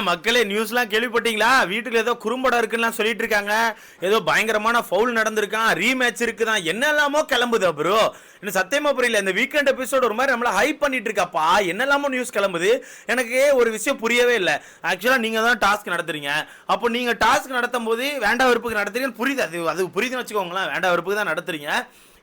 மக்களே நியூஸ்லாம் கேள்விப்பட்டீங்களா? வீட்டுல ஏதோ குறும்படம் இருக்குன்னு சொல்லிட்டு இருக்காங்க. ஏதோ பயங்கரமான ஃபவுல் நடந்திருக்கான், ரீமேட்ச் இருக்குதான், என்னெல்லாமோ கிளம்புது ப்ரோ. இன்னும் சத்தியமா புரியல. இந்த வீக்கெண்ட் எபிசோட் ஒரு மாதிரி நம்மள ஹைப் பண்ணிட்டு இருக்காப்பா. என்னெல்லாமோ நியூஸ் கிளம்புது. எனக்கு ஒரு விஷயம் புரியவே இல்லை. ஆக்சுவலா நீங்க தான் டாஸ்க் நடத்துறீங்க. அப்போ நீங்க டாஸ்க் நடத்தும் போது வேண்டா வெறுப்புக்கு நடத்துறீங்கன்னு புரியுது. அது புரியுதுன்னு வச்சுக்கோங்களேன். வேண்டா வெறுப்புக்கு தான் நடத்துறீங்க.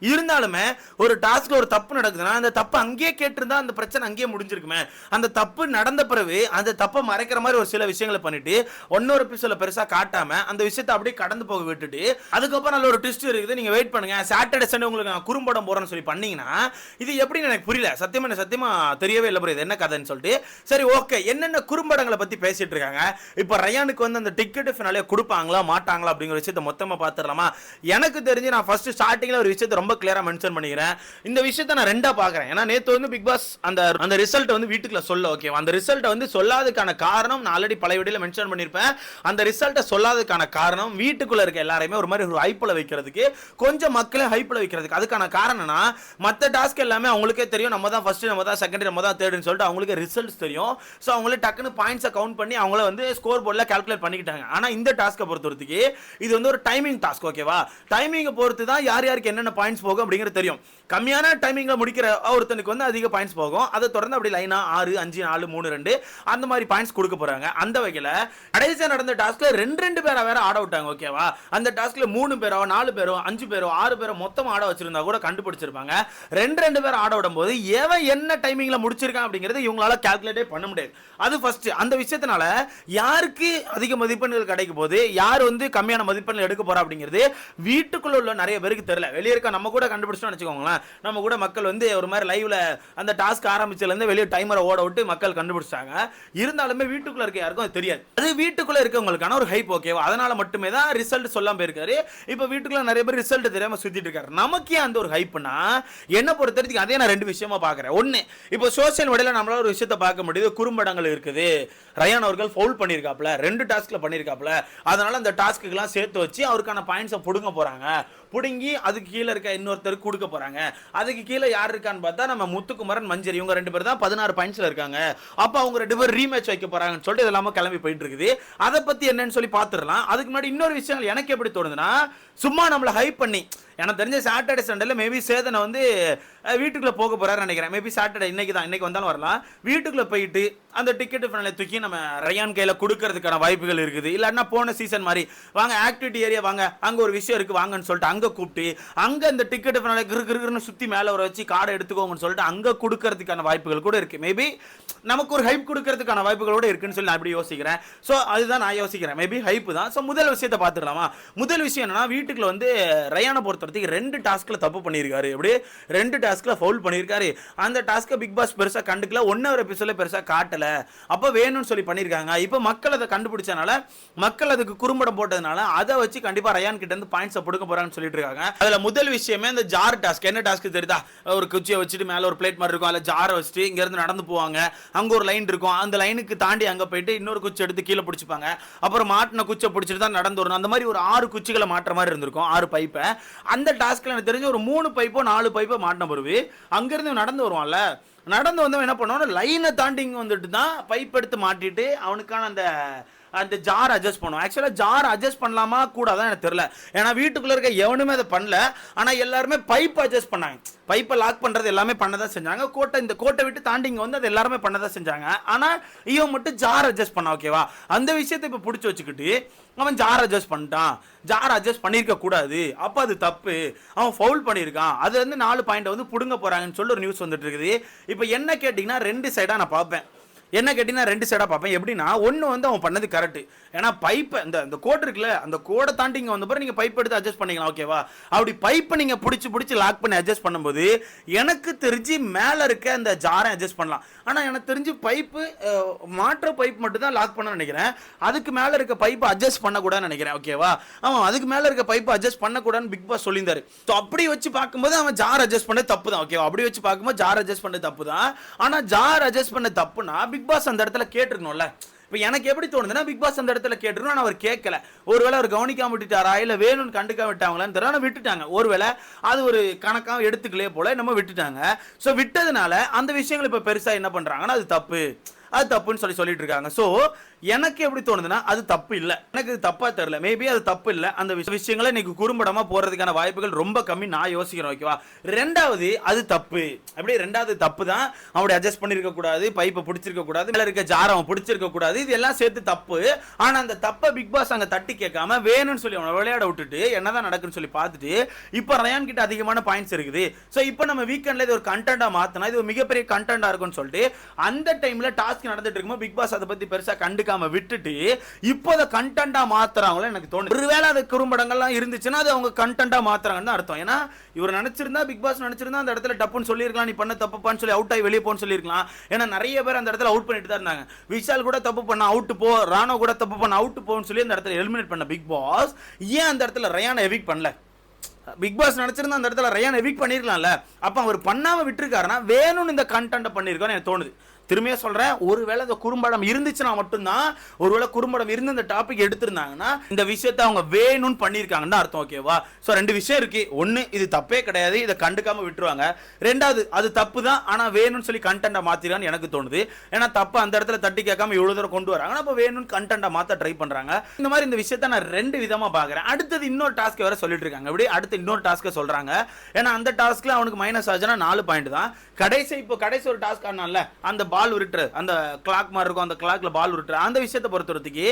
இருந்தாலுமே ஒரு டாஸ்க்ல ஒரு தப்பு நடக்குதுன்னா அந்த தப்பு அங்கேயே கேட்டிருந்தா அந்த பிரச்சனை அங்கேயே முடிஞ்சிருக்குமே. அந்த தப்பு நடந்த பிறகு அந்த தப்பை மறைக்கிற மாதிரி ஒரு சில விஷயங்களை பண்ணிட்டு இன்னொரு எபிசோட்ல பெருசா காட்டாம அந்த விஷயத்தை அப்படியே கடந்து போக விட்டுட்டு அதுக்கப்புறம் நல்ல ஒரு ட்விஸ்ட் இருக்குது, நீங்க வெயிட் பண்ணுங்க, சாட்டர்டே சண்டே உங்களுக்கு நான் குறும்படம் போறேன்னு சொல்லி பண்ணீங்கன்னா இது எப்படின்னு எனக்கு புரியல. சத்தியமா தெரியவே இல்லை புரியுது என்ன கதைன்னு சொல்லிட்டு. சரி ஓகே, என்னென்ன குறும்படங்களை பத்தி பேசிட்டு இருக்காங்க. இப்போ ரயானுக்கு வந்து அந்த டிக்கெட் ஃபினாலே கொடுப்பாங்களா மாட்டாங்களா அப்படிங்கிற விஷயத்தை மொத்தமா பாத்துடலாமா? எனக்கு தெரிஞ்சு நான் ஃபர்ஸ்ட் ஸ்டார்டிங்ல ஒரு விஷயத்தை ரொம்ப கிளியரா மென்ஷன் பண்ணிக்கிறேன். இந்த விஷயத்தை நான் ரெண்டா பாக்குறேன். ஏன்னா நேத்து வந்து பிக் பாஸ் அந்த ரிசல்ட் வந்து வீட்டுக்குள்ள சொல்ல ஓகே, அந்த ரிசல்ட் வந்து சொல்லாததுக்கான காரணம் நான் ஆல்ரெடி பழைய வீடியோல மென்ஷன் பண்ணிருப்பேன். அந்த ரிசல்ட்டை சொல்லாததுக்கான காரணம் வீட்டுக்குள்ள இருக்க எல்லாரையுமே ஒரு மாதிரி ஒரு ஹைப்ல வைக்கிறதுக்கு, கொஞ்சம் மக்களை ஹைப்ல வைக்கிறதுக்கு. அதுக்கான காரணம்னா மத்த டாஸ்க் எல்லாமே அவங்களுக்கே தெரியும். நம்ம தான் ஃபர்ஸ்ட், நம்ம தான் செகண்ட், நம்ம தான் தேர்ட்னு சொல்லிட்டு அவங்களுக்கு ரிசல்ட்ஸ் தெரியும். சோ அவங்களே டக்குன்னு பாயிண்ட்ஸை கவுண்ட் பண்ணி அவங்கள வந்து ஸ்கோர் போர்ட்ல கால்குலேட் பண்ணிக்கிட்டாங்க. ஆனா இந்த டாஸ்க்கை பொறுத்தவரைக்கும் இது வந்து ஒரு டைமிங் டாஸ்க் ஓகேவா? டைமிங்கை பொறுத்து தான் யார் யாருக்கு என்னென்ன பாயிண்ட்ஸ் போகும் அப்படிங்கிறது தெரியும். கம்மியான டைமிங்ல முடிக்கிற ஒருத்தனுக்கு வந்து அதிக பாயிண்ட்ஸ் போகும். அதை தொடர்ந்து அப்படி லைனா 6, 5, 4, 3, 2 அந்த மாதிரி பாயிண்ட்ஸ் கொடுக்க போறாங்க. அந்த வகையில கடைசியா நடந்த டாஸ்க்ல ரெண்டு பேரா வேற ஆட விட்டாங்க ஓகேவா? அந்த டாஸ்க்ல 3 பேரோ 4 பேரோ 5 பேரோ 6 பேரோ மொத்தம் ஆட வச்சிருந்தா கூட கண்டுபிடிச்சிருப்பாங்க. ரெண்டு பேர் ஆட விடும் போது எவன் என்ன டைமிங்ல முடிச்சிருக்கான் அப்படிங்கிறது இவங்களால கால்குலேட்டே பண்ண முடியாது. அது ஃபர்ஸ்ட். அந்த விஷயத்தினால யாருக்கு அதிக மதிப்பெண்கள் கிடைக்கும் போது யார் வந்து கம்மியான மதிப்பெண்கள் எடுக்க போறா அப்படிங்கிறது வீட்டுக்குள்ள உள்ள நிறைய பேருக்கு தெரியல. வெளியே இருக்க நம்ம கூட கண்டுபிடிச்சோம்னு வச்சுக்கோங்களேன். நம்ம கூட மக்கள் வந்து ஒரு மாதிரி லைவ்ல அந்த டாஸ்க் ஆரம்பிச்சதுல இருந்து வெளியே டைமரை ஓட விட்டு மக்கள் கண்டுபிடிச்சாங்க. இருந்தாலுமே வீட்டுக்குள்ள இருக்க யாருக்கும் அது தெரியாது. அது வீட்டுக்குள்ள இருக்கவங்களுக்கான ஒரு ஹைப் ஓகேவா? அதனால மட்டுமே தான் ரிசல்ட் சொல்லாம போயிருக்காரு. இப்போ வீட்டுக்குள்ள நிறைய பேர் ரிசல்ட் தெரியாம சுத்திட்டு இருக்காரு. நமக்கே அந்த ஒரு ஹைப்னா என்ன பொறுத்தவரைக்கும் அதே நான் ரெண்டு விஷயமா பாக்குறேன். ஒன்னு, இப்போ சோசியல் மீடியால நம்மளால ஒரு விஷயத்தை பார்க்க முடியுது, குறும்படங்கள் இருக்குது. ரயான் அவர்கள் ஃபவுல் பண்ணிருக்காப்ல, 2 டாஸ்க்ல பண்ணிருக்காப்ல. அதனால அந்த டாஸ்க்குலாம் சேர்த்து வச்சு அவருக்கான பாயிண்ட்ஸை புடுங்க போறாங்க. புடுங்கி அதுக்கு கீழே இருக்க இன்னொருத்தருக்கு கொடுக்க போறாங்க. அதுக்கு கீழே யார் இருக்கான்னு பார்த்தா நம்ம முத்துக்குமரன், மஞ்சரி, இவங்க 2 பேர் தான் 16 பாயிண்ட்ஸ்ல இருக்காங்க. அப்ப அவங்க 2 பேர் ரீமேட்ச் வைக்க போறாங்கன்னு சொல்லிட்டு இதெல்லாம் கிளம்பி போயிட்டு இருக்குது. அதை பத்தி என்னன்னு சொல்லி பாத்துடலாம். அதுக்கு முன்னாடி இன்னொரு விஷயம் எனக்கு எப்படி தோணுதுன்னா, சும்மா நம்மள ஹைப் பண்ணி, எனக்கு தெரிஞ்ச சாட்டர்டே சண்டேல மேபி சேதனை வந்து வீட்டுக்குள்ள போக போறாரு நினைக்கிறேன். மேபி சாட்டர்டே இன்னைக்கு வந்தாலும் வரலாம். வீட்டுக்குள்ள போயிட்டு அந்த டிக்கெட் ஃபைனலை தூக்கி நம்ம ரயான் கையில கொடுக்கறதுக்கான வாய்ப்புகள் இருக்குது. இல்லன்னா போன சீசன் மாதிரி வாங்க ஆக்டிவிட்டி ஏரியா வாங்க, அங்க ஒரு விஷயம் இருக்கு வாங்கன்னு சொல்லிட்டு அங்க கூப்பிட்டு அங்க இந்த டிக்கெட் ஃபைனலை கிருன்னு சுத்தி மேல வர வச்சு கார்டை எடுத்துக்கோங்கன்னு சொல்லிட்டு அங்க கொடுக்கறதுக்கான வாய்ப்புகள் கூட இருக்கு. மேபி நமக்கு ஒரு ஹைப் கொடுக்கறதுக்கான வாய்ப்புகள் கூட இருக்குன்னு சொல்லி நான் அப்படி யோசிக்கிறேன். ஸோ அதுதான் நான் யோசிக்கிறேன். மேபி ஹைப் தான். ஸோ முதல் விஷயத்தை பார்த்துக்கலாமா? முதல் விஷயம் என்னன்னா, வீட்டுக்குள்ள வந்து ரயானை பொறுத்தவரைக்கும் 2 டாஸ்க்ல தப்பு பண்ணியிருக்காரு. எப்படி 2 டாஸ்க்ல ஃபவுல் பண்ணியிருக்காரு. அந்த டாஸ்க்கை பிக் பாஸ் பெருசா கண்டுக்கல, 1 எபிசோட்ல பெருசா காட்டல. அப்ப வேணும்னு சொல்லி பண்ணிருக்காங்க. இப்போ மக்கள் அதை கண்டுபிடிச்சனால, மக்கள் அதுக்கு குறும்படம் போட்டதுனால அதை வச்சு கண்டிப்பா ரயான் கிட்ட இருந்து பாயிண்ட்ஸ் கொடுக்க போறாங்கன்னு சொல்லிட்டு இருக்காங்க. அதுல முதல் விஷயமே இந்த ஜார் டாஸ்க். என்ன டாஸ்க் தெரியுதா? ஒரு குச்சியை வச்சுட்டு மேல ஒரு பிளேட் மாதிரி இருக்கும், அதுல ஜாரை வச்சுட்டு இங்க இருந்து நடந்து போவாங்க. அங்க ஒரு லைன் இருக்கும், அந்த லைனுக்கு தாண்டி அங்க போயிட்டு இன்னொரு குச்சி எடுத்து கீழே பிடிச்சிப்பாங்க. அப்புறம் மாட்டின குச்சை பிடிச்சிட்டு தான் நடந்து வரணும். அந்த மாதிரி ஒரு 6 குச்சிகளை மாற்ற மாதிரி இருந்திருக்கும், 6 பைப்பை. அந்த டாஸ்க்ல எனக்கு தெரிஞ்ச ஒரு 3 பைப்போ 4 பைப்போ மாட்டின பிறகு அங்கிருந்து நடந்து வருவான்ல, நடந்து வந்து என்ன பண்ணுவான், லைனை தாண்டி இங்க வந்துட்டு தான் பைப் எடுத்து மாட்டிட்டு அவனுக்கான அந்த ஜார் அட்ஜஸ்ட் பண்ணுவோம். ஆக்சுவலா ஜார் அட்ஜஸ்ட் பண்ணலாமா கூடாதான் எனக்கு தெரியல. ஏன்னா வீட்டுக்குள்ள இருக்க எவனுமே அதை பண்ணல. ஆனா எல்லாருமே பைப் அட்ஜஸ்ட் பண்ணாங்க. பைப்பை லாக் பண்றது எல்லாமே பண்ணதான் செஞ்சாங்க. இந்த கோட்டை விட்டு தாண்டி இங்க வந்து அது எல்லாருமே பண்ணதான் செஞ்சாங்க. ஆனா இவன் மட்டும் ஜார் அட்ஜஸ்ட் பண்ண ஓகேவா? அந்த விஷயத்தை இப்ப பிடிச்சி வச்சுக்கிட்டு அவன் ஜார் அட்ஜஸ்ட் பண்ணிட்டான், ஜார் அட்ஜஸ்ட் பண்ணிருக்க கூடாது, அப்ப அது தப்பு, அவன் ஃபவுல் பண்ணியிருக்கான், அதுல இருந்து 4 பாயிண்ட் வந்து புடுங்க போறாங்கன்னு சொல்லி ஒரு நியூஸ் வந்துட்டு இருக்குது. இப்ப என்ன கேட்டீங்கன்னா 2 சைடா நான் பார்ப்பேன். என்ன கேட்டீங்கன்னா 2 சைடா பார்ப்பேன். எப்படின்னா, ஒன்று வந்து அவன் பண்ணது கரெக்ட். ஏன்னா பைப்பை இந்த கோட் இருக்குல்ல, அந்த கோடை தாண்டி இங்கே வந்த பிறகு நீங்கள் பைப் எடுத்து அட்ஜஸ்ட் பண்ணிக்கலாம் ஓகேவா? அப்படி பைப்பை நீங்கள் பிடிச்சி லாக் பண்ணி அட்ஜஸ்ட் பண்ணும்போது எனக்கு தெரிஞ்சு மேலே இருக்க அந்த ஜாரை அட்ஜஸ்ட் பண்ணலாம். ஆனால் எனக்கு தெரிஞ்சு பைப்பு மாற்ற பைப் மட்டும் தான் லாக் பண்ண நினைக்கிறேன். அதுக்கு மேலே இருக்க பைப்பை அட்ஜஸ்ட் பண்ணக்கூடாதுன்னு நினைக்கிறேன் ஓகேவா? அவன் அதுக்கு மேலே இருக்க பைப்பை அட்ஜஸ்ட் பண்ணக்கூடாதுன்னு பிக் பாஸ் சொல்லியிருந்தாரு. ஸோ அப்படி வச்சு பார்க்கும்போது அவன் ஜார் அட்ஜஸ்ட் பண்ண தப்பு தான் ஓகேவா? அப்படி வச்சு பார்க்கும்போது ஜார் அட்ஜஸ்ட் பண்ண தப்பு தான். ஆனால் ஜார் அட்ஜஸ்ட் பண்ண தப்புனா பிக் பாஸ் அந்த இடத்துல கேட்டிருக்கணும்ல. இப்போ எனக்கு எப்படி தோணுதுன்னா, பிக் பாஸ் அந்த இடத்துல கேட்டிருக்கணும், ஆனால் அவர் கேட்கல. ஒருவேளை அவர் கவனிக்காம விட்டுட்டாரா, இல்லை வேணும்னு கண்டுக்காம விட்டாங்களான்னு தெரியல, ஆனால் விட்டுட்டாங்க. ஒருவேளை அது ஒரு கணக்காக எடுத்துக்கலே போல நம்ம விட்டுட்டாங்க. ஸோ விட்டதுனால அந்த விஷயங்கள் இப்போ பெருசாக என்ன பண்ணுறாங்கன்னா அது தப்புன்னு சொல்லிட்டு இருக்காங்க. ஸோ எனக்கு எப்படி தோணுதுன்னா அது தப்பு இல்ல, எனக்கு இது தப்பா தெரியல, மேபி அது தப்பு இல்ல. அந்த விஷயங்களை இன்னைக்கு குறும்படமா போறதுக்கான வாய்ப்புகள் ரொம்ப கம்மி நான் யோசிக்கிறேன். ஓகேவா? ரெண்டாவது அது தப்பு, அப்படியே ரெண்டாவது தப்பு தான். அவனை அட்ஜஸ்ட் பண்ணிருக்க கூடாது, பைப்பை பிடிச்சிருக்க கூடாது, மேல இருக்க ஜார் அவன் பிடிச்சிருக்க கூடாது, இது எல்லாம் சேர்த்து தப்பு. ஆனா அந்த தப்பை பிக் பாஸ் அங்க தட்டி கேட்காம வேணும்னு சொல்லி அவனை விளையாட விட்டுட்டு என்னதான் நடக்குன்னு சொல்லி பார்த்துட்டு இப்ப ரயான் கிட்ட அதிகமான பாயிண்ட்ஸ் இருக்குது. சோ இப்போ நம்ம வீக்கெண்ட்ல இது ஒரு கண்டென்ட்டா மாத்தினா இது ஒரு மிகப்பெரிய கண்டென்ட்டா இருக்கும்னு சொல்லிட்டு அந்த டைம்ல டாஸ்க் நடந்துட்டு இருக்கும்போது பிக் பாஸ் அதை பத்தி பெருசா கண்டுக்காம விட்டுட்டு இப்போ அதை கண்டென்ட்டா மாத்துறாங்களோ எனக்கு தோணுது. ஒருவேளை அது குறும்படங்கள்லாம் இருந்துச்சுன்னா அது அவங்க கண்டென்ட்டா மாத்துறாங்கன்னு அர்த்தம். ஏன்னா இவர் நினைச்சிருந்தா, பிக் பாஸ் நினைச்சிருந்தா அந்த இடத்துல டப்புன்னு சொல்லியிருக்கலாம், நீ பண்ண தப்புப்பான்னு சொல்லி அவுட் ஆகி வெளியே போன்னு சொல்லியிருக்கலாம். ஏன்னா நிறைய பேர் அந்த இடத்துல அவுட் பண்ணிட்டு தான் இருந்தாங்க. விஷால் கூட தப்பு பண்ண அவுட் போ, ராணோ கூட தப்பு பண்ண அவுட் போன்னு சொல்லி அந்த இடத்துல எலிமினேட் பண்ண பிக் பாஸ் ஏன் அந்த இடத்துல ரயானை எவிக்ட் பண்ணல? பிக் பாஸ் நினைச்சிருந்தா அந்த இடத்துல ரயான் எவிக்ட் பண்ணிருக்கலாம்ல. அப்ப அவர் பண்ணாம விட்டுருக்காருன்னா வேணும்னு இந்த கண்டென்ட் பண்ணிருக்கான்னு எனக்கு தோணுது. திரும்பியே சொல்றேன், ஒருவேளை இந்த குறும்படம் இருந்துச்சுன்னா மட்டும்தான், ஒருவேளை குறும்படம் இருந்து இந்த டாபிக் எடுத்திருந்தாங்கன்னா இந்த விஷயத்தை அவங்க வேணும்னு பண்ணியிருக்காங்கன்னு அர்த்தம். ஓகேவா? ஸோ ரெண்டு விஷயம் இருக்கு. ஒன்று, இது தப்பே கிடையாது, இதை கண்டுக்காம விட்டுருவாங்க. ரெண்டாவது, அது தப்பு தான், ஆனால் வேணும்னு சொல்லி கண்டென்ட்டை மாத்திரான்னு எனக்கு தோணுது. ஏன்னா தப்பு அந்த இடத்துல தட்டி கேட்காம இவ்வளோ தூரம் கொண்டு வராங்க, அப்போ வேணும்னு கண்டென்ட்டை மாற்ற ட்ரை பண்றாங்க. இந்த மாதிரி இந்த விஷயத்தை நான் ரெண்டு விதமா பார்க்குறேன். அடுத்தது இன்னொரு டாஸ்க் வேற சொல்லிட்டு இருக்காங்க. இப்படி அடுத்து இன்னொரு டாஸ்க்கை சொல்றாங்க. ஏன்னா அந்த டாஸ்க்ல அவனுக்கு மைனஸ் ஆச்சுன்னா 4 பாயிண்ட் தான். கடைசி ஒரு டாஸ்க் ஆனால அந்த பால் உருட்டுற, அந்த கிளாக் மாதிரி இருக்கும், அந்த கிளாக்ல பால் உருட்டுற அந்த விஷயத்தை பொறுத்தவரைக்கு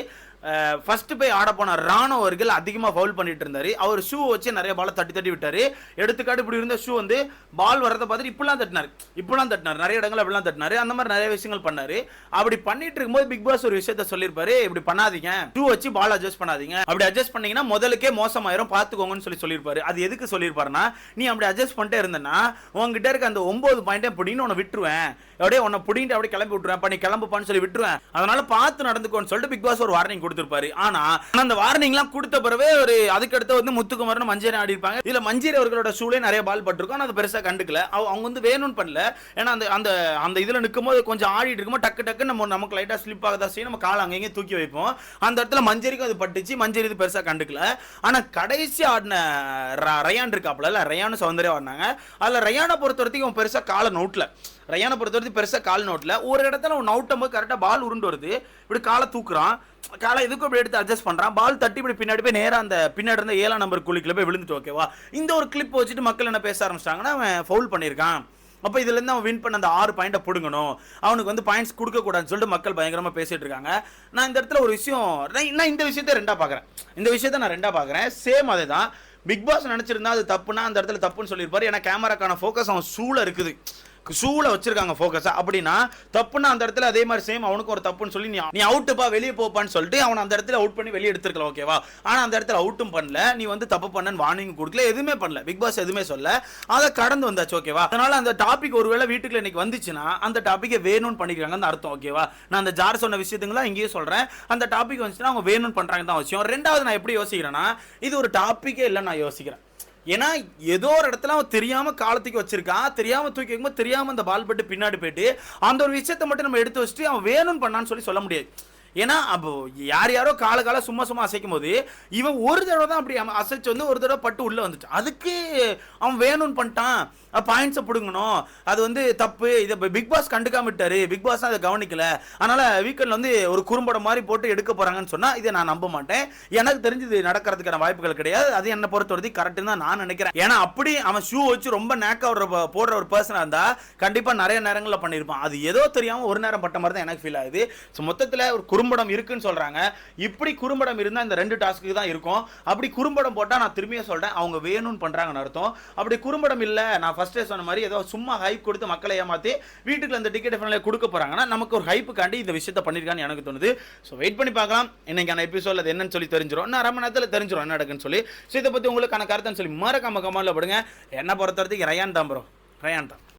ஃபர்ஸ்ட் போய் ஆட போன ராணோ அவர்கள் அதிகமாக ஃபவுல் பண்ணிட்டு இருந்தாரு. அவர் ஷூ வச்சு நிறைய பாலை தட்டி விட்டாரு. எடுத்துக்காட்டு இப்படி இருந்த ஷூ வந்து பால் வரதை பார்த்துட்டு இப்படிலாம் தட்டினார், நிறைய இடங்கள் அப்படிலாம் தட்டினாரு. அந்த மாதிரி நிறைய விஷயங்கள் பண்ணாரு. அப்படி பண்ணிட்டு இருக்கும்போது பிக் பாஸ் ஒரு விஷயத்த சொல்லியிருப்பாரு, இப்படி பண்ணாதீங்க, ஷூ வச்சு பால் அட்ஜஸ்ட் பண்ணாதீங்க, அப்படி அட்ஜஸ்ட் பண்ணீங்கன்னா முதலுக்கே மோசமாயிரும், பார்த்துக்கோங்கன்னு சொல்லியிருப்பாரு. அது எதுக்கு சொல்லியிருப்பாருன்னா, நீ அப்படி அட்ஜஸ்ட் பண்ணிட்டே இருந்தேன்னா உங்ககிட்ட இருக்க அந்த 9 பாயிண்ட் பிடின்னு உன்னை விட்டுருவேன், அப்படியே உன்னை பிடிட்டு அப்படியே கிளம்பி விட்டுருவேன், பண்ணி கிளம்புப்பான்னு சொல்லி விட்டுருவேன், அதனால பார்த்து நடந்துக்கோன்னு சொல்லிட்டு பிக் பாஸ் ஒரு வார்னிங் கொடுத்திருப்பாரு. ஆனா அந்த வார்னிங்லாம் கொடுத்த பிறகு ஒரு அதுக்கு அடுத்து வந்து முத்துக்குமார்னு மஞ்சரி ஆடி இருப்பாங்க. இதுல மஞ்சரி அவர்களோட ஷூலே நிறைய பால் பட்டிருக்கும். அது பெருசா கண்டுக்கல, அவங்க வந்து வேணும்னு பண்ணல. ஏன்னா அந்த அந்த அந்த இதுல நிக்கும்போது கொஞ்சம் ஆடிட்டு இருக்கும்போது டக்கு நமக்கு லைட்டா ஸ்லிப் ஆகதா செய்யும், நம்ம காலை அங்கேயே தூக்கி வைப்போம். அந்த இடத்துல மஞ்சரிக்கும் அது பட்டுச்சு, மஞ்சரி இது பெருசா கண்டுக்கல. ஆனா கடைசி ஆடின ரயான் இருக்காப்ல, ரயானு சௌந்தர்யா ஆடினாங்க. அதுல ரயானை பொறுத்த வரைக்கும் அவன் பெருசா காலை நோட்ல, ரயானை பொறுத்தவரைக்கும் பெருசா கால் நோட்ல. ஒரு இடத்துல அவன் நவுட்டும் போது கரெக்டா பால் உருண்டு வருது, இப்படி காலை தூக்குறான், காலை இதுக்கும் இப்படி எடுத்து அட்ஜஸ்ட் பண்றான், பால் தட்டி இப்படி பின்னாடி போய் நேரா அந்த பின்னாடி இருந்த 7ஆம் நம்பர் குழிக்குள்ள போய் விழுந்துட்டு. ஓகேவா? இந்த ஒரு கிளிப் வச்சுட்டு மக்கள் என்ன பேச ஆரம்பிச்சிட்டாங்கன்னா, அவன் ஃபவுல் பண்ணியிருக்கான், அப்போ இதுல இருந்து அவன் வின் பண்ண அந்த 6 பாயிண்ட்டை பிடுங்கணும், அவனுக்கு வந்து பாயிண்ட்ஸ் கொடுக்க கூடாதுன்னு சொல்லிட்டு மக்கள் பயங்கரமா பேசிட்டு இருக்காங்க. நான் இந்த இடத்துல ஒரு விஷயம், நான் இந்த விஷயத்தை ரெண்டா பாக்குறேன். சேம் அதே தான். பிக் பாஸ் நினைச்சிருந்தா அது தப்புனா அந்த இடத்துல தப்புன்னு சொல்லியிருப்பாரு. ஏன்னா கேமராக்கான ஃபோக்கஸ் அவன் ஷூல இருக்குது, ஷூல வச்சிருக்காங்க ஃபோக்கஸா. அப்படின்னா தப்புன்னா அந்த இடத்துல அதே மாதிரி சேம் அவனுக்கு ஒரு தப்புன்னு சொல்லி நீ அவுட்டுப்பா வெளியே போப்பான்னு சொல்லிட்டு அவன் அந்த இடத்துல அவுட் பண்ணி வெளியே எடுத்துருக்கலாம். ஓகேவா? ஆனா அந்த இடத்துல அவுட்டும் பண்ணல, நீ வந்து தப்பு பண்ணன்னு வார்னிங் கொடுக்கல, எதுவுமே பண்ணல, பிக் பாஸ் எதுவுமே சொல்ல, அதை கடந்து வந்தாச்சு. ஓகேவா? அதனால அந்த டாபிக் ஒருவேளை வீட்டுக்குள்ள இன்னைக்கு வந்துச்சுன்னா அந்த டாபிக்கை வேணும்னு பண்ணிக்கிறாங்கன்னு அர்த்தம். ஓகேவா? நான் அந்த ஜார் சொன்ன விஷயத்துங்களா இங்கேயே சொல்றேன், அந்த டாபிக் வந்துச்சுன்னா அவங்க வேணும்னு பண்றாங்க தான் விஷயம். ரெண்டாவது, நான் எப்படி யோசிக்கிறேன்னா, இது ஒரு டாபிக்கே இல்லை நான் யோசிக்கிறேன். ஏன்னா ஏதோ ஒரு இடத்துல அவன் தெரியாம காலத்துக்கு வச்சிருக்கான், தெரியாம தூக்கி வைக்கும்போது தெரியாம அந்த பால் பட்டு பின்னாடி போயிட்டு அந்த ஒரு விஷயத்தை மட்டும் நம்ம எடுத்து வச்சுட்டு அவன் வேணும்னு பண்ணான்னு சொல்ல முடியாது. ஏன்னா அப்போ யாரோ கால சும்மா அசைக்கும் போது இவன் ஒரு தடவை தான் அப்படி அசைச்சு வந்து ஒரு தடவை பட்டு உள்ள வந்துச்சு, அதுக்கு அவன் வேணும்னு பண்ணிட்டான், பாயிண்ட்ஸை பிடுங்கணும், அது வந்து தப்பு. இதை பிக் பாஸ் கண்டுக்காம விட்டாரு, பிக் பாஸ் அதை கவனிக்கல, அதனால வீக்கெண்ட்ல வந்து ஒரு குறும்படம் மாதிரி போட்டு எடுக்க போறாங்கன்னு சொன்னா இதை நான் நம்ப மாட்டேன். எனக்கு தெரிஞ்சது நடக்கிறதுக்கான வாய்ப்புகள் கிடையாது. அது என்ன பொறுத்தவரைக்கும் கரெக்ட் தான் நான் நினைக்கிறேன். ஏன்னா அப்படி அவன் ஷூ வச்சு ரொம்ப நேக்கா போடுற ஒரு பர்சனா இருந்தா கண்டிப்பா நிறைய நேரங்களில் பண்ணியிருப்பான். அது ஏதோ தெரியாம ஒரு நேரம் பட்ட மாதிரி தான் எனக்கு ஃபீல் ஆகுது. மொத்தத்தில் ஒரு குறும்படம் இருக்குன்னு சொல்றாங்க. இப்படி குறும்படம் இருந்தா இந்த 2 டாஸ்க்கு தான் இருக்கும். அப்படி குறும்படம் போட்டா நான் திரும்பியே சொல்றேன், அவங்க வேணும்னு பண்றாங்கன்னு அர்த்தம். அப்படி குறும்படம் இல்ல, நான் ஃபர்ஸ்டே சொன்ன மாதிரி ஏதோ சும்மா ஹைப் கொடுத்து மக்களை ஏமாத்தி வீட்டுக்கு அந்த டிக்கெட் ஃபைனலே கொடுக்க போறாங்கன்னா நமக்கு ஒரு ஹைப்புக்காண்டி இந்த விஷயத்தை பண்ணிருக்கான்னு எனக்கு தோணுது. ஸோ வெயிட் பண்ணி பார்க்கலாம், இன்னைக்கான எபிசோட்ல அது என்னன்னு சொல்லி தெரிஞ்சிடும். நான் 1/2 மணி நேரத்தில் தெரிஞ்சிடும் என்ன நடக்குன்னு சொல்லி. ஸோ இதை பத்தி உங்களுக்கான கருத்துன்னு சொல்லி மறக்காம கமெண்ட்ல போடுங்க. என்ன பொறுத்த வரைக்கும் ரயான் தான் ப்ரோ, ரயான் தான்.